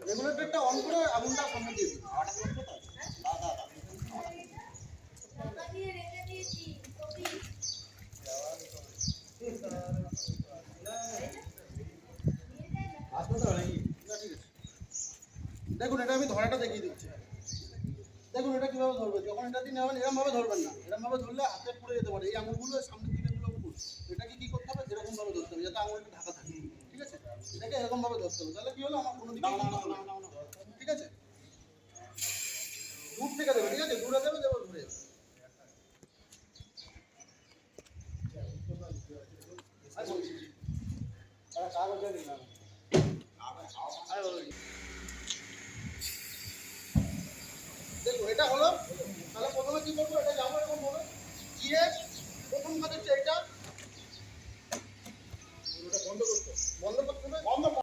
রেগুলেটরটা on করে আগুনটা সামনে দিয়ে দিন। দেখুন এটা আমি ধরাটা দেখিয়ে দিচ্ছি। দেখুন এটা কিভাবে ধরবে, যখন এটা দিয়ে নেবেন এরকম ভাবে ধরবেন না, এরকম ভাবে ধরলে হাতে পুড়ে যেতে পারে। এই আঙুলগুলো সামনের দিকে গুলো উপর, এটাকে কি করতে হবে, এরকম ভাবে ধরতে হবে যাতে আঙুলটা ঢাকা থাকে। ঠিক আছে, এটাকে এরকম ভাবে ধরতে হবে, তাহলে কি হলো আমার কোনো দিকে ঠিক আছে। দূর থেকে দেবে, ঠিক আছে, দূরে দেবে, দেবে ঘুরে যাবে। আচ্ছা কাগজ দিয়ে দিলাম।